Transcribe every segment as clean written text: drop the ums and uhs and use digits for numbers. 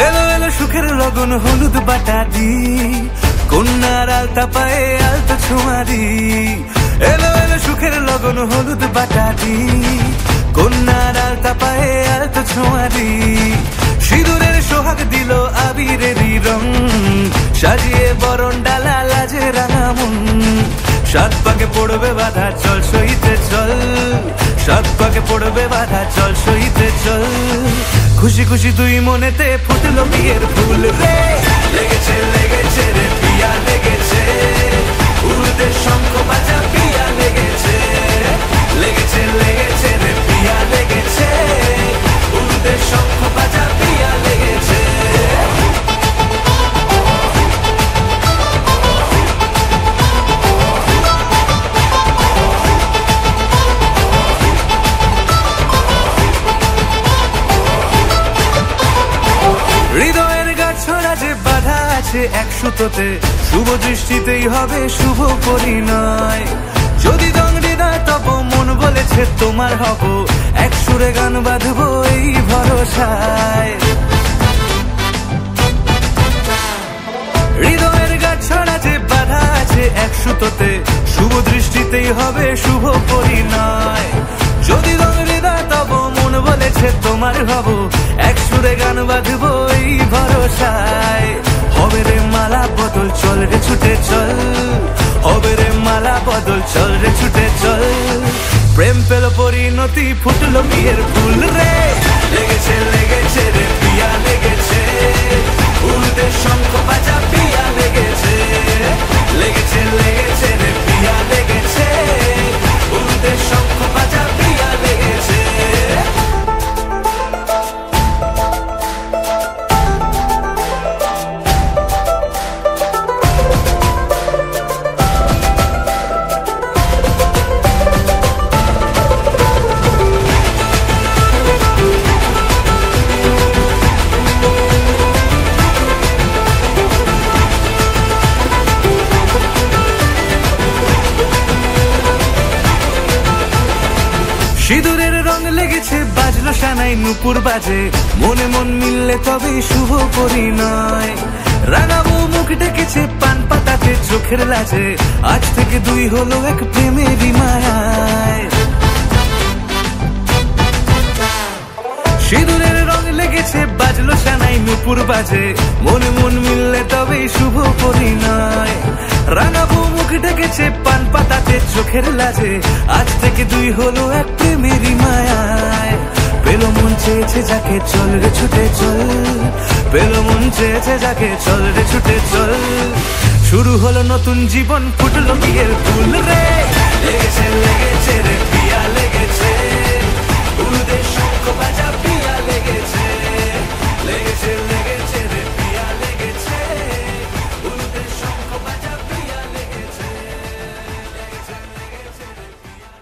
এলো এলো সুখের লগন হলুদ বাটা দি, কন্যার আলতা পায়ে আলতা ছোঁয়া দি। এলো এলো সুখের লগন হলুদ বাটা দি, কন্যার আলতা পায়ে আলতা ছোঁয়া দি। সিঁদুরের সোহাগ দিল আবিরেরই রং, সাজিয়ে বরণ ডালা লাজে রাঙা মন। সাত পাকে পড়বে বাধা চল সইতে চল, সাত পাকে পড়বে বাধা চল সইতে চল। খুশি খুশি দুই মনেতে ফুটলো বিয়ের ফুল রে, লেগেছে লেগেছে রে পিয়া লেগেছে, উড়তে শঙ্খ বাজা পিয়া লেগেছে। লেগেছে লেগেছে রে পিয়া লেগেছে, উড়তে শঙ্খ বাজা পিয়া লেগেছে। হৃদয়ের গাছড়া যে বাধা আছে এক সুতোতে, শুভ দৃষ্টিতেই হবে শুভ পরিণয়। যদি দংড়ি না তব মন বলেছে তোমার হব, এক সুরে গান বাঁধবো এই ভরসায়। হৃদয়ের গাছড়া যে বাধা আছে এক সুতোতে, শুভ দৃষ্টিতেই হবে শুভ পরিণয়। যদি দংড়ি না তব মন বলেছে তোমার হব, এক সুরে গান বাঁধবো এই ভরসায়। হবে রে মালা বদল চল রে ছুটে চল, হবে রে মালা বদল চল রে ছুটে চল। প্রেম পেল পরিণতি ফুটলো বিয়ের ফুল রে, লেগেছে লেগেছে রে পিয়া লেগেছে, উড়তে শঙ্খ বাজা পিয়া লেগেছে। লেগেছে লেগেছে রে পিয়া লেগেছে, উড়তে শঙ্খ বাজা পিয়া লেগেছে। সিঁদুরের রং লেগেছে বাজলো সানাই নুপুর বাজে, মনে মন মিললে তবে শুভ পরিণয়। রাঙাবো মুখ ডেকেছে পান পাতাতে চোখের লাজে, আজ থেকে দুই হলো এক প্রেমেরই মায়ায়। সিঁদুরের রং লেগেছে বাজলো সানাই নুপুর বাজে, মনে মন মিললে তবে শুভ পরিণয়। রাঙাবো মুখ ডেকেছে পান পাতাতে চোখের লাজে, আজ থেকে দুই হলো এক প্রেমেরই মায়ায়। পেলো মন চেয়েছে যাকে চল রে ছুটে চল, পেলো মন চেয়েছে যাকে চল রে ছুটে চল। শুরু হলো নতুন জীবন ফুটলো বিয়ের ফুল রে, লেগেছে লেগেছে রে পিয়া লেগেছে, উড়তে শঙ্খ বাজা পিয়া লেগেছে। লেগেছে লেগেছে রে পিয়া লেগেছে, উড়তে শঙ্খ বাজা পিয়া লেগেছে। লেগেছে লেগেছে রে পিয়া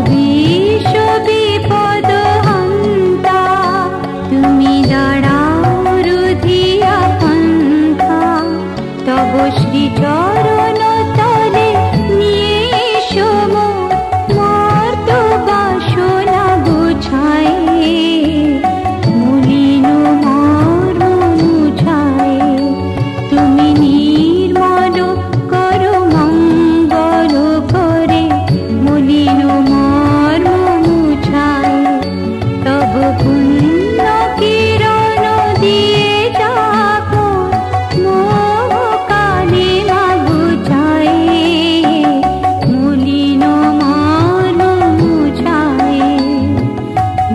বিশ্ব বিপদ হন্তা, তুমি দাঁড়াও রুধিয়া পন্থা। তব শ্রীচরণ তলে নিয়ে এসো মোর মর্ত বাসনা বুঝায়, মলিন মর্ম মুছায়। তুমি নির্মল করো মঙ্গল করে, মলিন মর্ম মুছায়। তব পুণ্য কিরণ দিয়ে যাবো মোহ কালিমা বুঝায়, মলিন মর্ম মুছায়,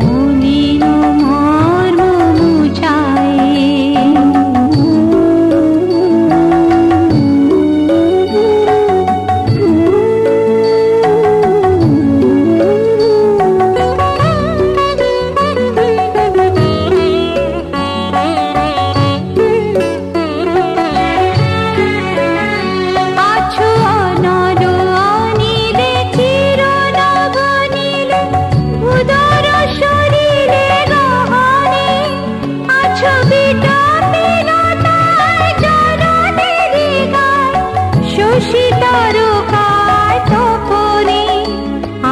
মলিন মর্ম মুছায়। আছো অনর অনিলে চিরনবনীলে, উদর শরীরে গহনে। আছো বিটপিলতায় জননীর গায়, শশী তারকায় তপনে।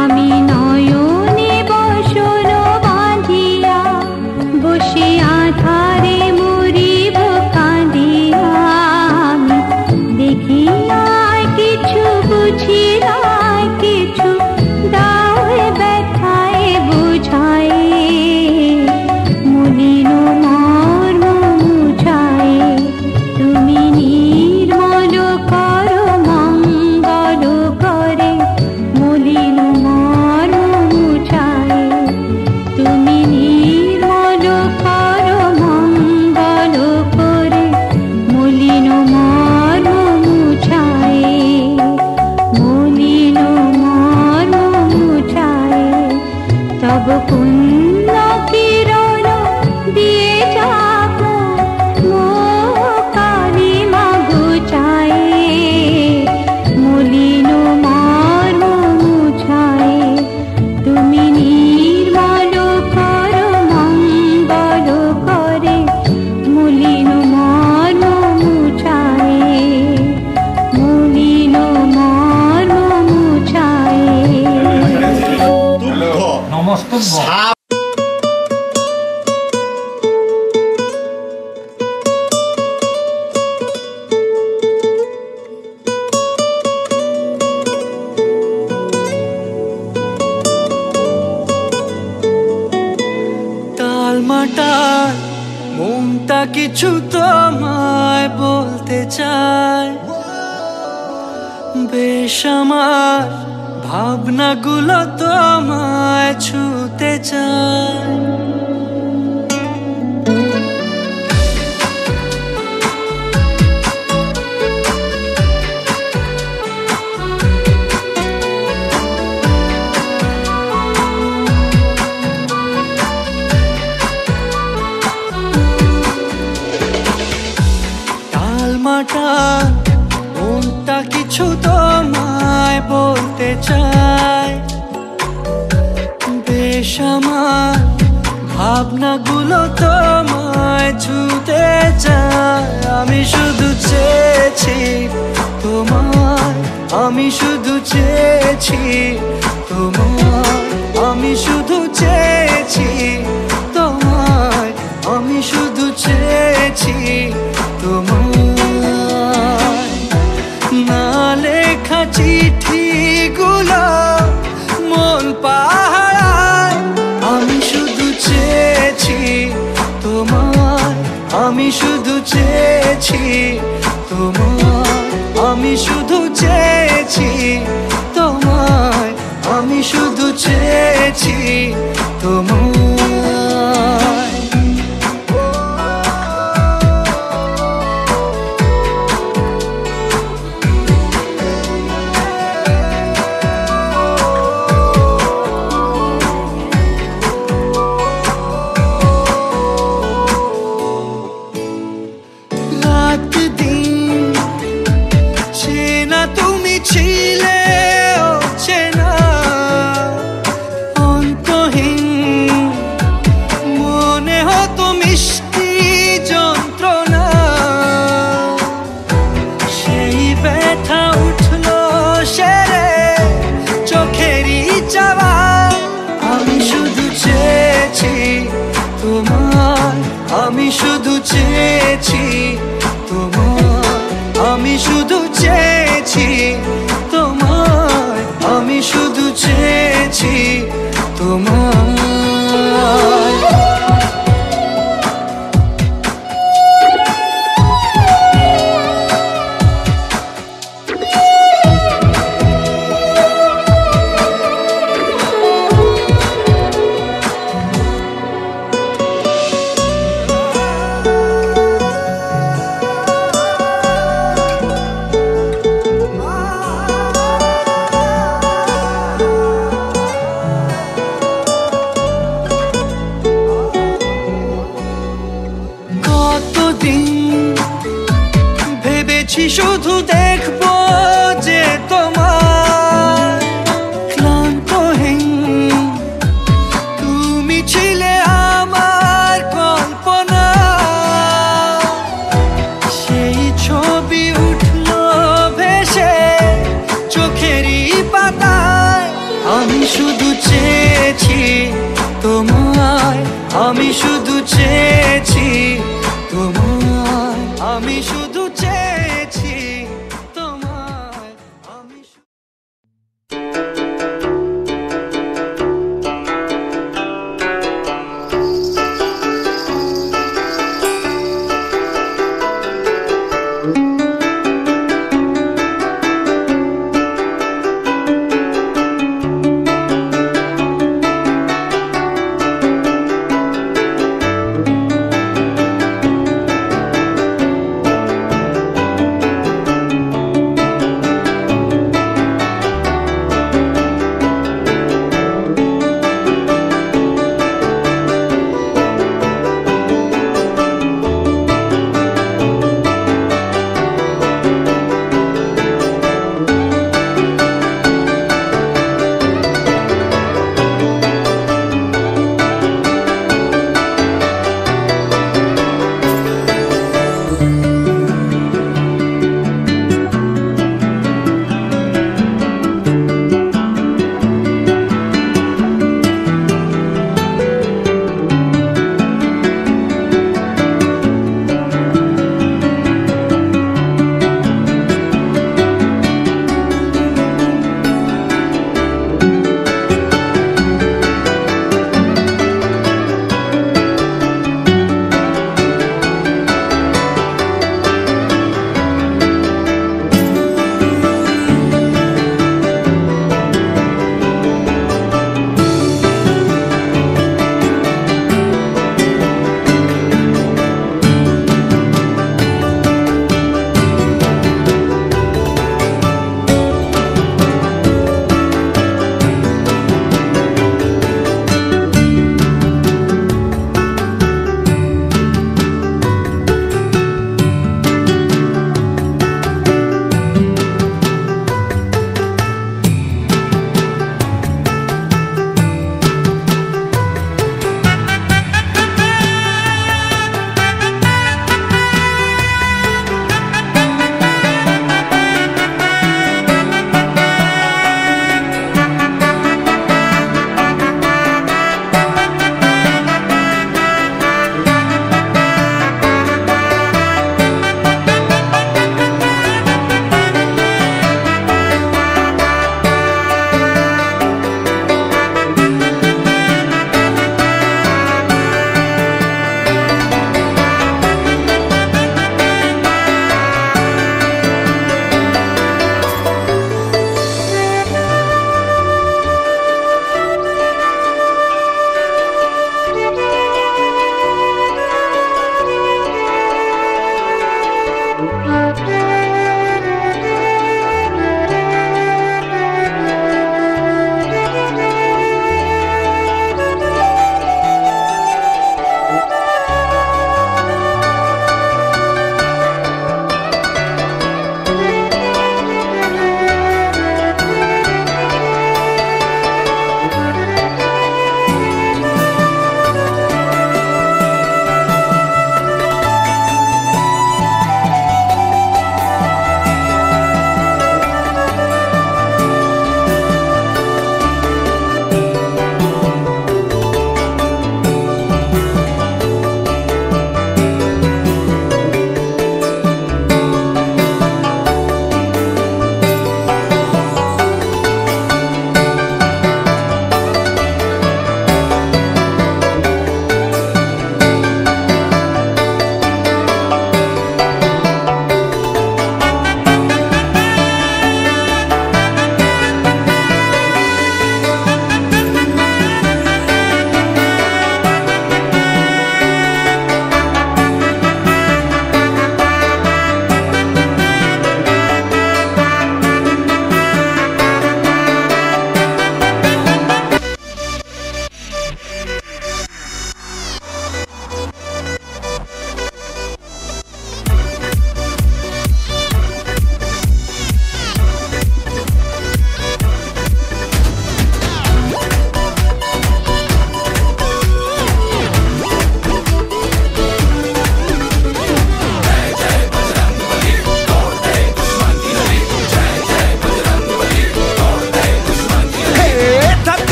আমি নয়নে বসন বাঁধিয়া, বসে আধারে মরিব কাঁদিয়া। আমি দেখি নাই কিছু, বুঝি নাই কিছু, দাও ব্যথায় বুঝায়, মলিন মর্ম মুছায়। তুমি নির্মল করো মঙ্গল করে, মলিন মর্ম মুছায়। তুমি নির্মল করো মঙ্গল করে, মলিন মর্ম মুছায়, মলিন মর্ম মুছায়। তব পুণ্য কিরণ দিয়ে যাবো মোহ কালিমা বুঝায়, মলিন মর্ম মুছায়। তুমি নির্মল করো মঙ্গল করে, মলিন মর্ম মুছায়, মলিন মর্ম মুছায়। নমস্তব্য। টালমাটাল মনটা কিছু তোমায় বলতে চায়, বেশ আমার ভাবনাগুলো তোমায় ছুতে চায়। টালমাটাল মনটা কিছু তোমায় বলতে চায়, বেশ আমার ভাবনাগুলো তোমায় ছুতে চায়। আমি শুধু চেয়েছি তোমায়, আমি শুধু চেয়েছি তোমায়, আমি শুধু চেয়েছি তোমায়, আমি শুধু চেয়েছি তোমায়। না লেখা চিঠিগুলো মন পাহারায়, আমি শুধু চেয়েছি তোমায়, আমি শুধু চেয়েছি তোমায়, আমি শুধু চেয়েছি তোমায়, আমি শুধু চেয়েছি তোমায়। রাত দিন চেয়েছি তোমায়, আমি শুধু চেয়েছি তোমায়, আমি শুধু চেয়েছি তোমায়।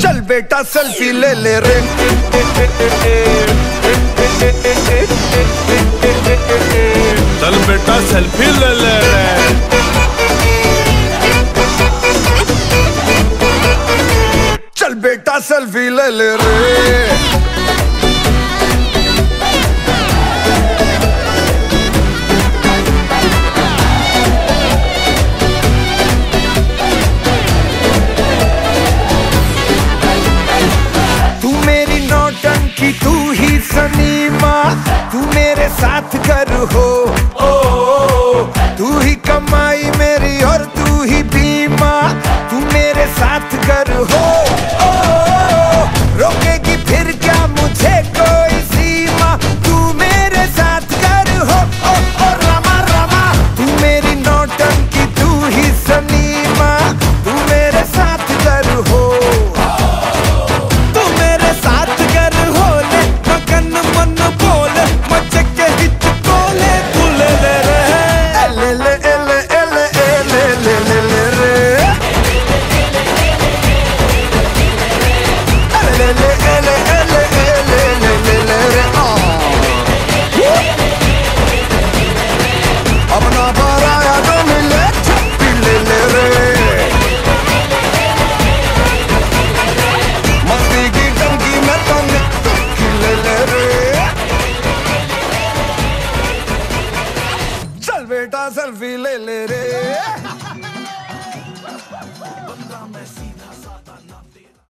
चल बेटा सेल्फी ले ले रे, चल बेटा सेल्फी ले ले रे, चल बेटा सेल्फी ले ले रे। तू मेरी नौटंकी, तू ही सनीमा, तू मेरे साथ कर हो, तू ही कमाई मेरी और तू ही बीमा, तू मेरे साथ कर हो, रोकेगी फिर क्या मुझे कोई सीमा, तू मेरे साथ कर हो, रमा रमा। तू मेरी नौटंकी, तू ही सनीमा, तू मेरे साथ कर हो, तू मेरे साथ कर हो ले, मगन मन बोले, मजे के हिच कोले, तू ले ले रे, ले ले ले ले ले ले ले ले रे, ले ले ले ले ले ले ले रे। अब ना पराया तो मिले छप्पी ले ले रे, मस्ती की टंकी में तो निकल ले ले रे, चल बेटा सेल्फी ले ले रे।